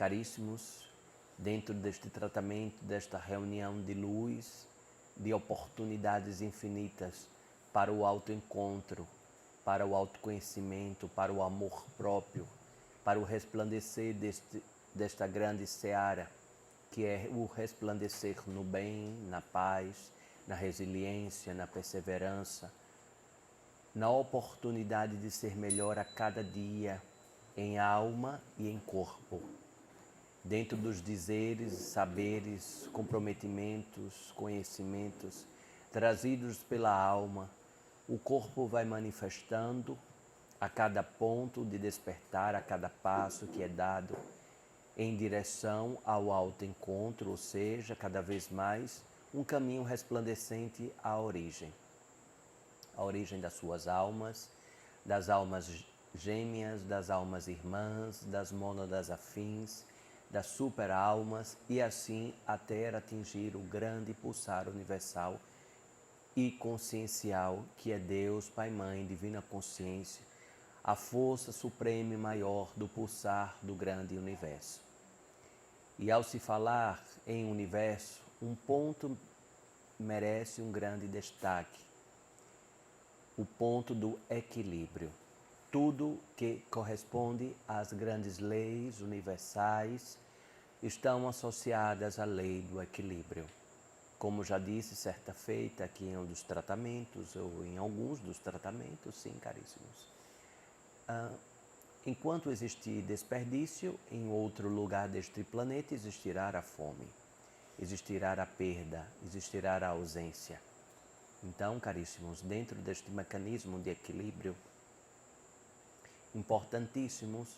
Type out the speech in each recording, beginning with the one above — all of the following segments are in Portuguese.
Caríssimos, dentro deste tratamento, desta reunião de luz, de oportunidades infinitas para o autoencontro, para o autoconhecimento, para o amor próprio, para o resplandecer desta grande seara, que é o resplandecer no bem, na paz, na resiliência, na perseverança, na oportunidade de ser melhor a cada dia, em alma e em corpo. Dentro dos dizeres, saberes, comprometimentos, conhecimentos trazidos pela alma, o corpo vai manifestando a cada ponto de despertar, a cada passo que é dado em direção ao autoencontro, ou seja, cada vez mais um caminho resplandecente à origem das suas almas, das almas gêmeas, das almas irmãs, das mônadas afins, das super-almas e assim até atingir o grande pulsar universal e consciencial que é Deus, Pai, Mãe, Divina Consciência, a força suprema e maior do pulsar do grande universo. E ao se falar em universo, um ponto merece um grande destaque: o ponto do equilíbrio. Tudo que corresponde às grandes leis universais estão associadas à lei do equilíbrio. Como já disse certa feita aqui em um dos tratamentos, ou em alguns dos tratamentos, sim, caríssimos. Enquanto existir desperdício, em outro lugar deste planeta existirá a fome, existirá a perda, existirá a ausência. Então, caríssimos, dentro deste mecanismo de equilíbrio, importantíssimos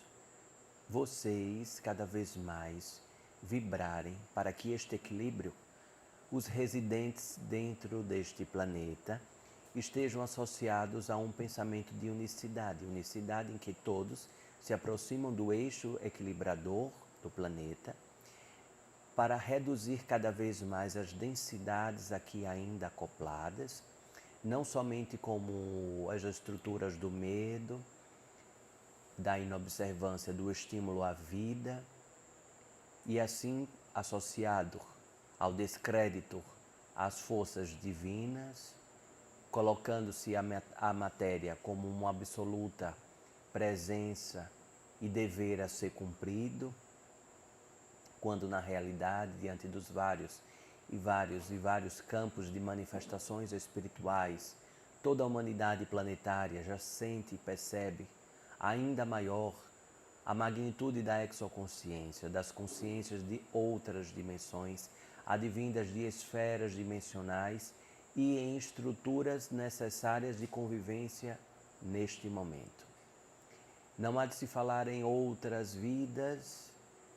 vocês cada vez mais vibrarem para que este equilíbrio, os residentes dentro deste planeta, estejam associados a um pensamento de unicidade, unicidade em que todos se aproximam do eixo equilibrador do planeta para reduzir cada vez mais as densidades aqui ainda acopladas, não somente como as estruturas do medo, da inobservância do estímulo à vida e assim associado ao descrédito às forças divinas, colocando-se a matéria como uma absoluta presença e dever a ser cumprido, quando na realidade, diante dos vários campos de manifestações espirituais, toda a humanidade planetária já sente e percebe ainda maior a magnitude da exoconsciência, das consciências de outras dimensões, advindas de esferas dimensionais e em estruturas necessárias de convivência neste momento. Não há de se falar em outras vidas,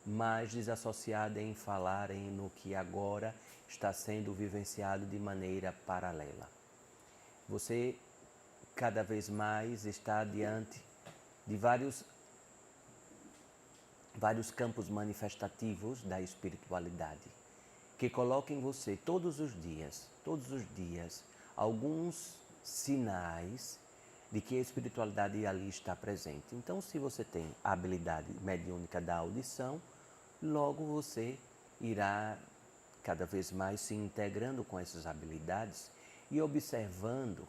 mas desassociada em falar no que agora está sendo vivenciado de maneira paralela. Você cada vez mais está diante de vários campos manifestativos da espiritualidade, que colocam em você todos os dias, alguns sinais de que a espiritualidade ali está presente. Então, se você tem a habilidade mediúnica da audição, logo você irá cada vez mais se integrando com essas habilidades e observando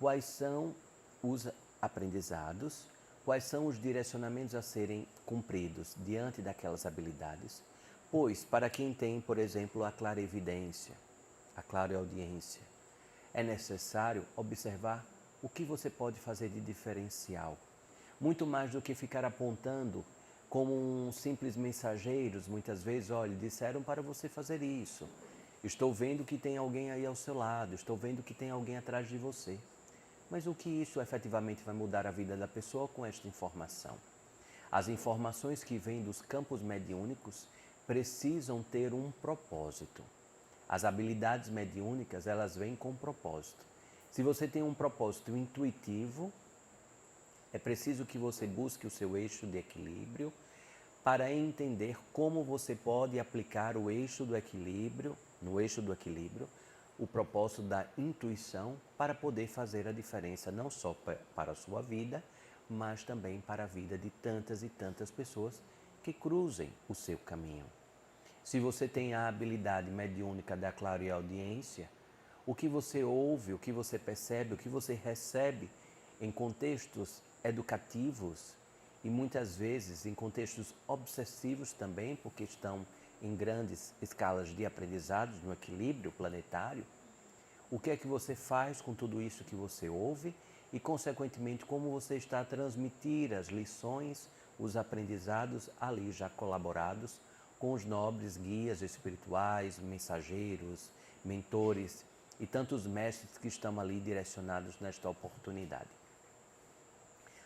quais são os aprendizados, quais são os direcionamentos a serem cumpridos diante daquelas habilidades, pois para quem tem, por exemplo, a clarevidência, a clareaudiência, é necessário observar o que você pode fazer de diferencial, muito mais do que ficar apontando como um simples mensageiros, muitas vezes, olha, disseram para você fazer isso, estou vendo que tem alguém aí ao seu lado, estou vendo que tem alguém atrás de você. Mas o que isso efetivamente vai mudar a vida da pessoa com esta informação? As informações que vêm dos campos mediúnicos precisam ter um propósito. As habilidades mediúnicas, elas vêm com propósito. Se você tem um propósito intuitivo, é preciso que você busque o seu eixo de equilíbrio para entender como você pode aplicar o eixo do equilíbrio, no eixo do equilíbrio, o propósito da intuição para poder fazer a diferença não só para a sua vida, mas também para a vida de tantas e tantas pessoas que cruzem o seu caminho. Se você tem a habilidade mediúnica da clareaudiência, o que você ouve, o que você percebe, o que você recebe em contextos educativos e muitas vezes em contextos obsessivos também, porque estão em grandes escalas de aprendizados no equilíbrio planetário, o que é que você faz com tudo isso que você ouve e, consequentemente, como você está a transmitir as lições, os aprendizados ali já colaborados com os nobres guias espirituais, mensageiros, mentores e tantos mestres que estão ali direcionados nesta oportunidade.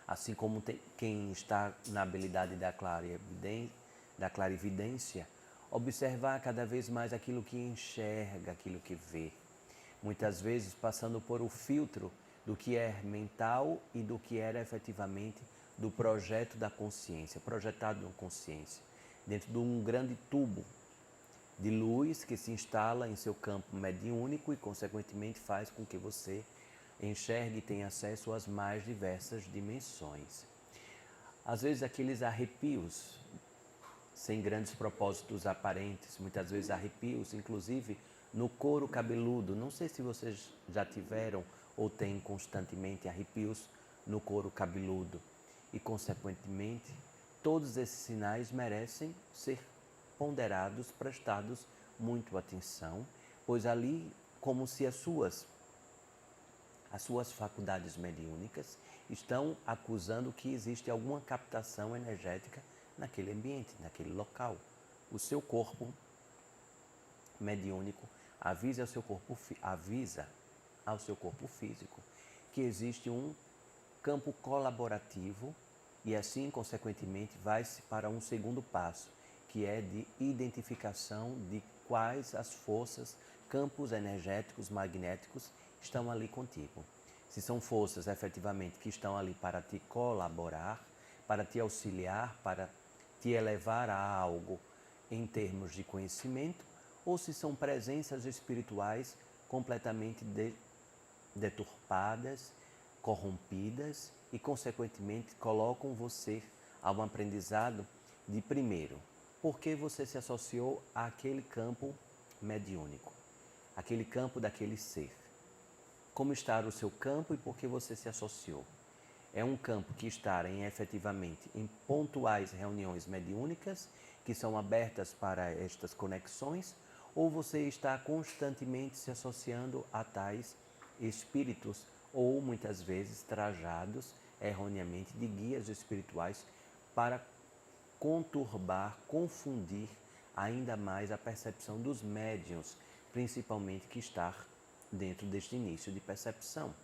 Assim como quem está na habilidade da clarividência, observar cada vez mais aquilo que enxerga, aquilo que vê. Muitas vezes passando por o filtro do que é mental e do que era efetivamente do projeto da consciência, projetado na consciência, dentro de um grande tubo de luz que se instala em seu campo mediúnico e, consequentemente, faz com que você enxergue e tenha acesso às mais diversas dimensões. Às vezes, aqueles arrepios, sem grandes propósitos aparentes, muitas vezes arrepios, inclusive no couro cabeludo. Não sei se vocês já tiveram ou têm constantemente arrepios no couro cabeludo. E, consequentemente, todos esses sinais merecem ser ponderados, prestados muito atenção, pois ali, como se as suas faculdades mediúnicas estão acusando que existe alguma captação energética naquele ambiente, naquele local. O seu corpo mediúnico avisa ao seu corpo físico que existe um campo colaborativo e assim, consequentemente, vai-se para um segundo passo, que é de identificação de quais as forças, campos energéticos, magnéticos estão ali contigo. Se são forças, efetivamente, que estão ali para te colaborar, para te auxiliar, para te elevar a algo em termos de conhecimento, ou se são presenças espirituais completamente deturpadas, corrompidas e, consequentemente, colocam você a um aprendizado de, primeiro, por que você se associou àquele campo mediúnico, aquele campo daquele ser. Como está o seu campo e por que você se associou? É um campo que está efetivamente em pontuais reuniões mediúnicas que são abertas para estas conexões, ou você está constantemente se associando a tais espíritos ou muitas vezes trajados erroneamente de guias espirituais para conturbar, confundir ainda mais a percepção dos médiuns, principalmente que está dentro deste início de percepção.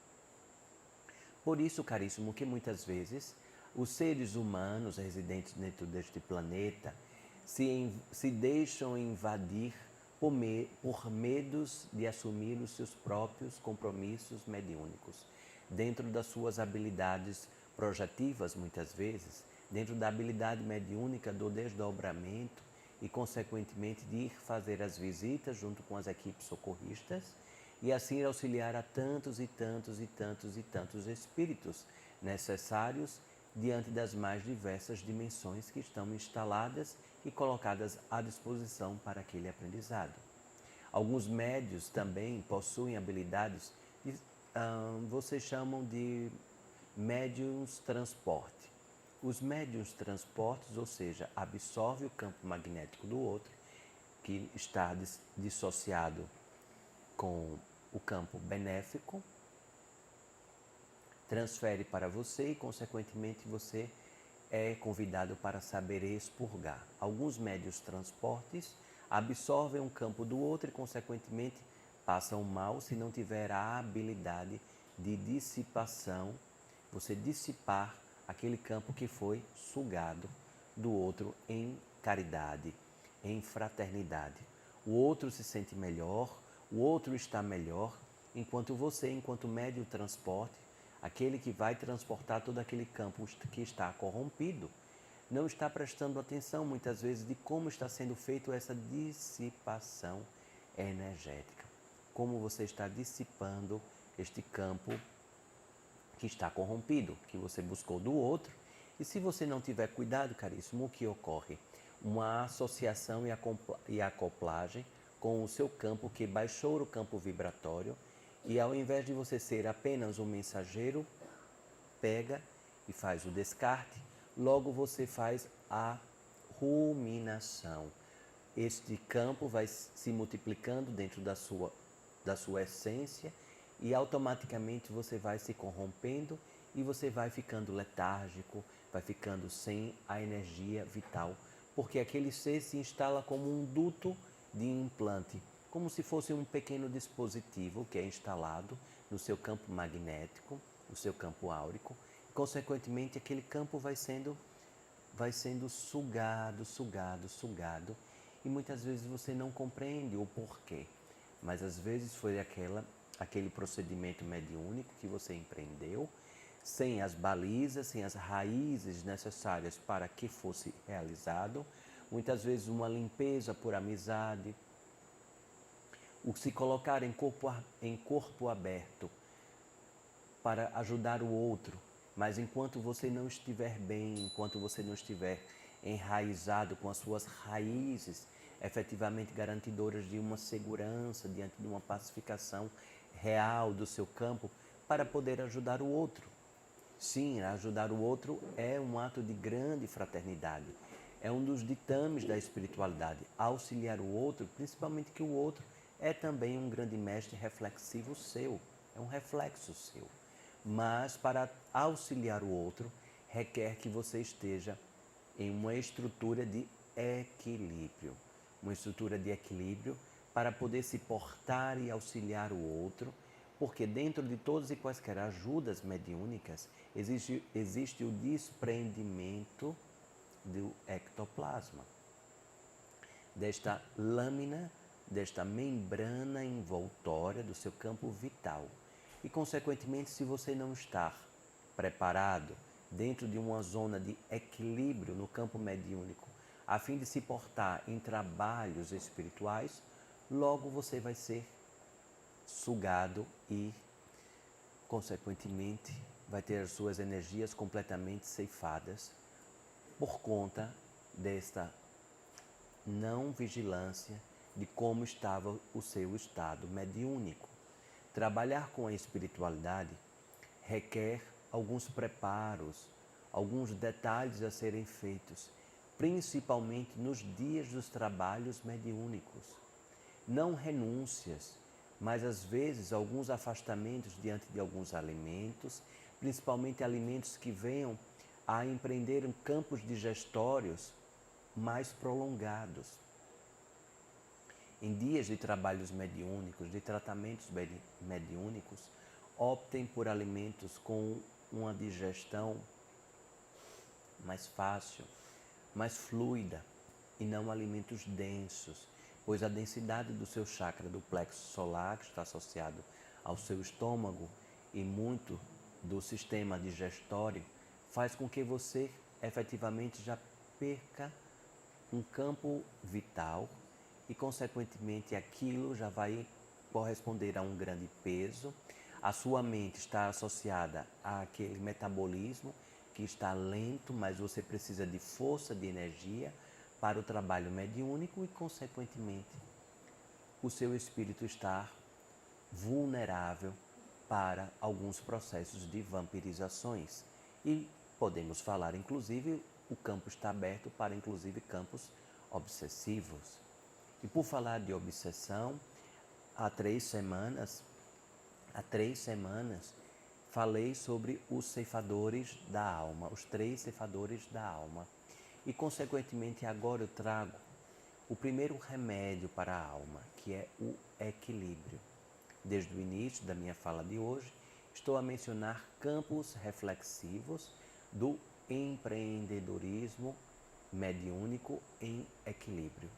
Por isso, caríssimo, que muitas vezes os seres humanos residentes dentro deste planeta se deixam invadir por medos de assumir os seus próprios compromissos mediúnicos, dentro das suas habilidades projetivas, muitas vezes, dentro da habilidade mediúnica do desdobramento e, consequentemente, de ir fazer as visitas junto com as equipes socorristas e assim auxiliar a tantos e tantos e tantos e tantos espíritos necessários diante das mais diversas dimensões que estão instaladas e colocadas à disposição para aquele aprendizado. Alguns médios também possuem habilidades que vocês chamam de médiuns transporte. Os médiuns transportes, ou seja, absorve o campo magnético do outro, que está dissociado com o campo benéfico, transfere para você e, consequentemente, você é convidado para saber expurgar. Alguns médios transportes absorvem o campo do outro e, consequentemente, passam mal se não tiver a habilidade de dissipação, você dissipar aquele campo que foi sugado do outro em caridade, em fraternidade. O outro se sente melhor, o outro está melhor, enquanto você, enquanto médio transporte, aquele que vai transportar todo aquele campo que está corrompido, não está prestando atenção muitas vezes de como está sendo feita essa dissipação energética. Como você está dissipando este campo que está corrompido, que você buscou do outro. E se você não tiver cuidado, caríssimo, o que ocorre? uma associação e acoplagem com o seu campo que baixou o campo vibratório e ao invés de você ser apenas um mensageiro, pega e faz o descarte, logo você faz a ruminação. Este campo vai se multiplicando dentro da sua essência e automaticamente você vai se corrompendo e você vai ficando letárgico, vai ficando sem a energia vital, porque aquele ser se instala como um duto de implante, como se fosse um pequeno dispositivo que é instalado no seu campo magnético, no seu campo áurico, e consequentemente aquele campo vai sendo sugado, e muitas vezes você não compreende o porquê, mas às vezes foi aquele procedimento mediúnico que você empreendeu, sem as balizas, sem as raízes necessárias para que fosse realizado, muitas vezes uma limpeza por amizade, o se colocar em corpo aberto para ajudar o outro, mas enquanto você não estiver bem, enquanto você não estiver enraizado com as suas raízes efetivamente garantidoras de uma segurança, diante de uma pacificação real do seu campo, para poder ajudar o outro. Sim, ajudar o outro é um ato de grande fraternidade. É um dos ditames da espiritualidade. Auxiliar o outro, principalmente que o outro é também um grande mestre reflexivo seu. É um reflexo seu. Mas para auxiliar o outro, requer que você esteja em uma estrutura de equilíbrio. Uma estrutura de equilíbrio para poder se portar e auxiliar o outro, porque dentro de todas e quaisquer ajudas mediúnicas existe o desprendimento do ectoplasma, desta lâmina, desta membrana envoltória do seu campo vital. E, consequentemente, se você não estar preparado dentro de uma zona de equilíbrio no campo mediúnico, a fim de se portar em trabalhos espirituais, logo você vai ser sugado e, consequentemente, vai ter as suas energias completamente ceifadas por conta desta não vigilância de como estava o seu estado mediúnico. Trabalhar com a espiritualidade requer alguns preparos, alguns detalhes a serem feitos, principalmente nos dias dos trabalhos mediúnicos. Não renúncias, mas às vezes alguns afastamentos diante de alguns alimentos, principalmente alimentos que venham a empreender campos digestórios mais prolongados. Em dias de trabalhos mediúnicos, de tratamentos mediúnicos, optem por alimentos com uma digestão mais fácil, mais fluida, e não alimentos densos, pois a densidade do seu chakra do plexo solar, que está associado ao seu estômago, e muito do sistema digestório, faz com que você efetivamente já perca um campo vital e, consequentemente, aquilo já vai corresponder a um grande peso. A sua mente está associada àquele metabolismo que está lento, mas você precisa de força, de energia para o trabalho mediúnico e, consequentemente, o seu espírito está vulnerável para alguns processos de vampirizações. E podemos falar, inclusive, o campo está aberto para, inclusive, campos obsessivos. E por falar de obsessão, há três semanas, falei sobre os ceifadores da alma, os três ceifadores da alma. E, consequentemente, agora eu trago o primeiro remédio para a alma, que é o equilíbrio. Desde o início da minha fala de hoje, estou a mencionar campos reflexivos do empreendedorismo mediúnico em equilíbrio.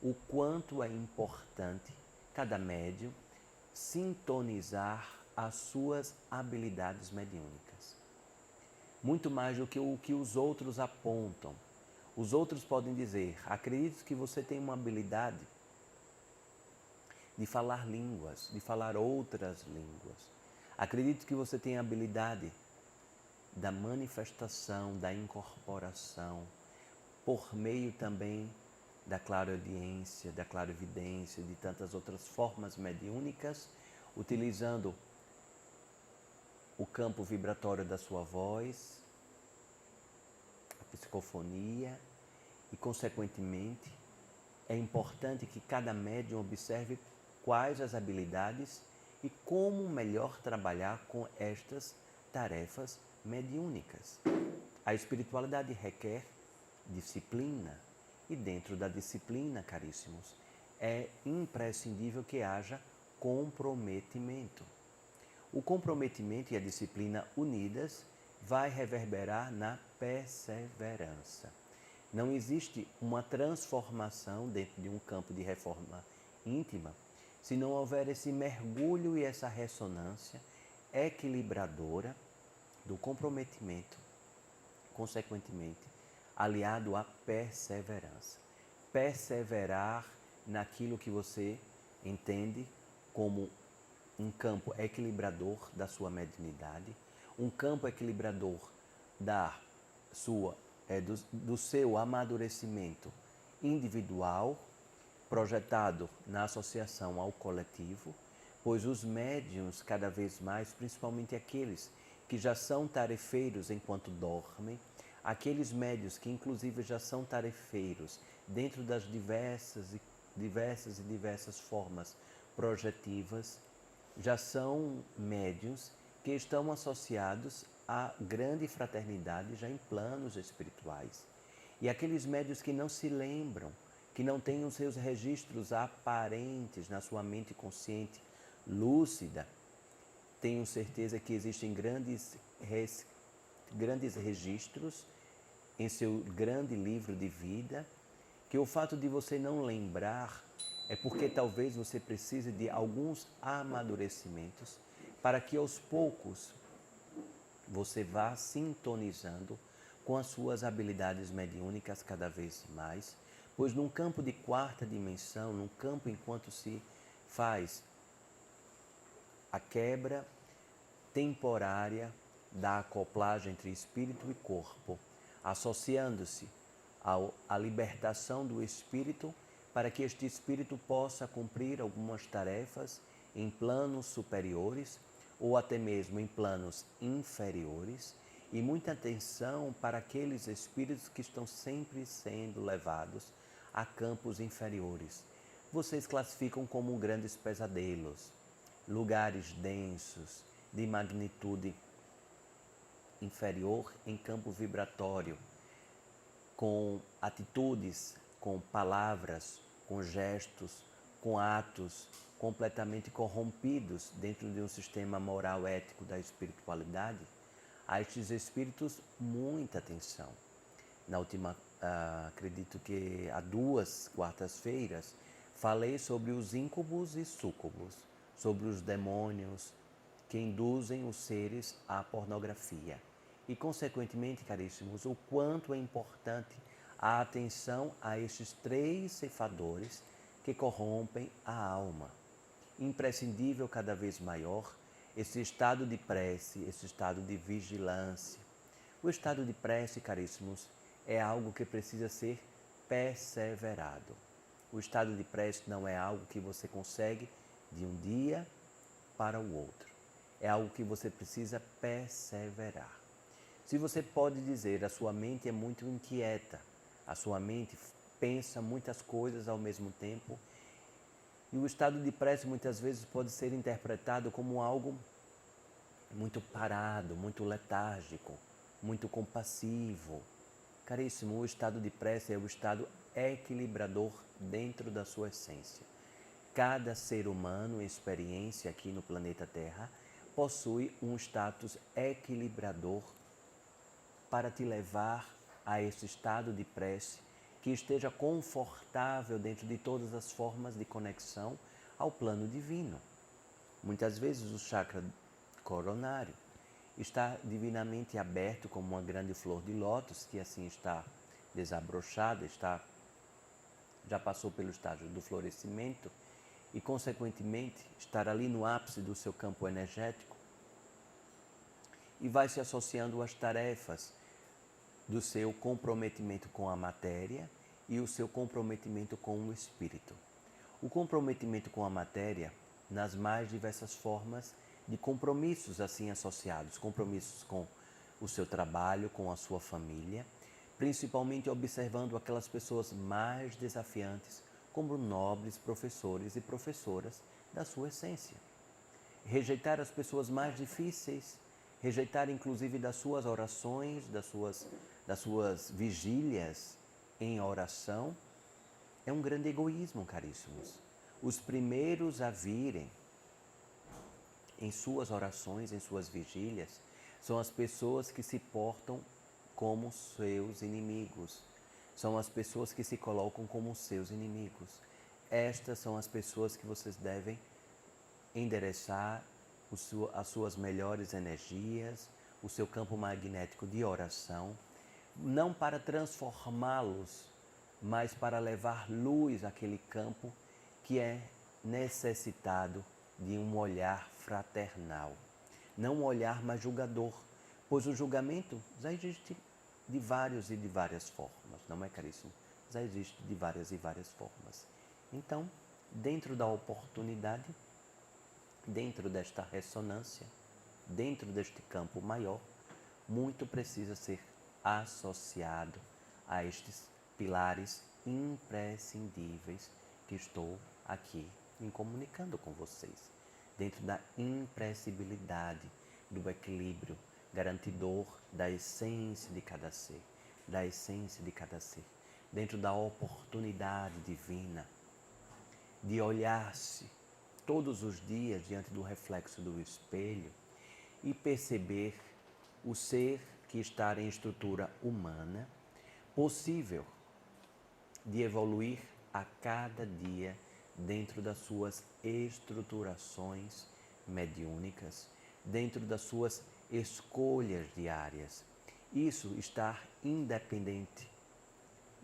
O quanto é importante cada médium sintonizar as suas habilidades mediúnicas. Muito mais do que o que os outros apontam. Os outros podem dizer: acredito que você tem uma habilidade de falar línguas, de falar outras línguas. Acredito que você tem a habilidade da manifestação, da incorporação. por meio também da clareaudiência, da clarividência, de tantas outras formas mediúnicas, utilizando o campo vibratório da sua voz, a psicofonia e, consequentemente, é importante que cada médium observe quais as habilidades e como melhor trabalhar com estas tarefas mediúnicas. A espiritualidade requer disciplina e dentro da disciplina, caríssimos, é imprescindível que haja comprometimento. O comprometimento e a disciplina unidas vai reverberar na perseverança. Não existe uma transformação dentro de um campo de reforma íntima se não houver esse mergulho e essa ressonância equilibradora do comprometimento, consequentemente, aliado à perseverança. Perseverar naquilo que você entende como um campo equilibrador da sua mediunidade, um campo equilibrador do seu amadurecimento individual, projetado na associação ao coletivo, pois os médiuns, cada vez mais, principalmente aqueles que já são tarefeiros enquanto dormem, aqueles médiuns que inclusive já são tarefeiros dentro das diversas formas projetivas, já são médiuns que estão associados à grande fraternidade já em planos espirituais. E aqueles médiuns que não se lembram, que não têm os seus registros aparentes na sua mente consciente, lúcida, tenho certeza que existem grandes registros em seu grande livro de vida, que o fato de você não lembrar é porque talvez você precise de alguns amadurecimentos para que aos poucos você vá sintonizando com as suas habilidades mediúnicas cada vez mais, pois num campo de quarta dimensão, num campo enquanto se faz a quebra temporária da acoplagem entre espírito e corpo, associando-se à libertação do espírito para que este espírito possa cumprir algumas tarefas em planos superiores ou até mesmo em planos inferiores, e muita atenção para aqueles espíritos que estão sempre sendo levados a campos inferiores. Vocês classificam como grandes pesadelos, lugares densos, de magnitude inferior em campo vibratório, com atitudes, com palavras, com gestos, com atos completamente corrompidos dentro de um sistema moral ético da espiritualidade, a estes espíritos muita atenção. Na última, acredito que há 2 quartas-feiras, falei sobre os íncubos e súcubos, sobre os demônios que induzem os seres à pornografia. E, consequentemente, caríssimos, o quanto é importante a atenção a estes 3 ceifadores que corrompem a alma. Imprescindível cada vez maior esse estado de prece, esse estado de vigilância. O estado de prece, caríssimos, é algo que precisa ser perseverado. O estado de prece não é algo que você consegue de um dia para o outro. É algo que você precisa perseverar. Se você pode dizer, a sua mente é muito inquieta, a sua mente pensa muitas coisas ao mesmo tempo, e o estado de prece muitas vezes pode ser interpretado como algo muito parado, muito letárgico, muito compassivo. Caríssimo, o estado de prece é o estado equilibrador dentro da sua essência. Cada ser humano em experiência aqui no planeta Terra possui um status equilibrador para te levar a esse estado de prece que esteja confortável dentro de todas as formas de conexão ao plano divino. Muitas vezes o chakra coronário está divinamente aberto como uma grande flor de lótus, que assim está desabrochada, já passou pelo estágio do florescimento e, consequentemente, estar ali no ápice do seu campo energético e vai se associando às tarefas do seu comprometimento com a matéria e o seu comprometimento com o espírito. O comprometimento com a matéria nas mais diversas formas de compromissos assim associados, compromissos com o seu trabalho, com a sua família, principalmente observando aquelas pessoas mais desafiantes, como nobres professores e professoras da sua essência. Rejeitar as pessoas mais difíceis, rejeitar inclusive das suas orações, das suas vigílias em oração, é um grande egoísmo, caríssimos. Os primeiros a virem em suas orações, em suas vigílias, são as pessoas que se portam como seus inimigos. São as pessoas que se colocam como seus inimigos. Estas são as pessoas que vocês devem endereçar as suas melhores energias, o seu campo magnético de oração, não para transformá-los, mas para levar luz àquele campo que é necessitado de um olhar fraternal. Não um olhar mais julgador, pois o julgamento já existe de várias e de várias formas, não é, caríssimo? Já existe de várias e várias formas. Então, dentro da oportunidade, dentro desta ressonância, dentro deste campo maior, muito precisa ser associado a estes pilares imprescindíveis que estou aqui em comunicando com vocês. Dentro da impressibilidade, do equilíbrio garantidor da essência de cada ser, da essência de cada ser. Dentro da oportunidade divina de olhar-se todos os dias diante do reflexo do espelho e perceber o ser que está em estrutura humana, possível de evoluir a cada dia dentro das suas estruturações mediúnicas, dentro das suas escolhas diárias. Isso está independente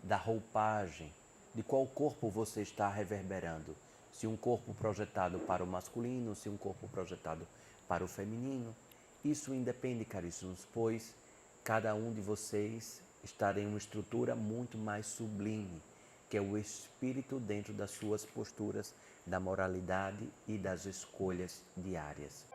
da roupagem, de qual corpo você está reverberando. Se um corpo projetado para o masculino, se um corpo projetado para o feminino. Isso independe, caríssimos, pois cada um de vocês está em uma estrutura muito mais sublime, que é o espírito dentro das suas posturas da moralidade e das escolhas diárias.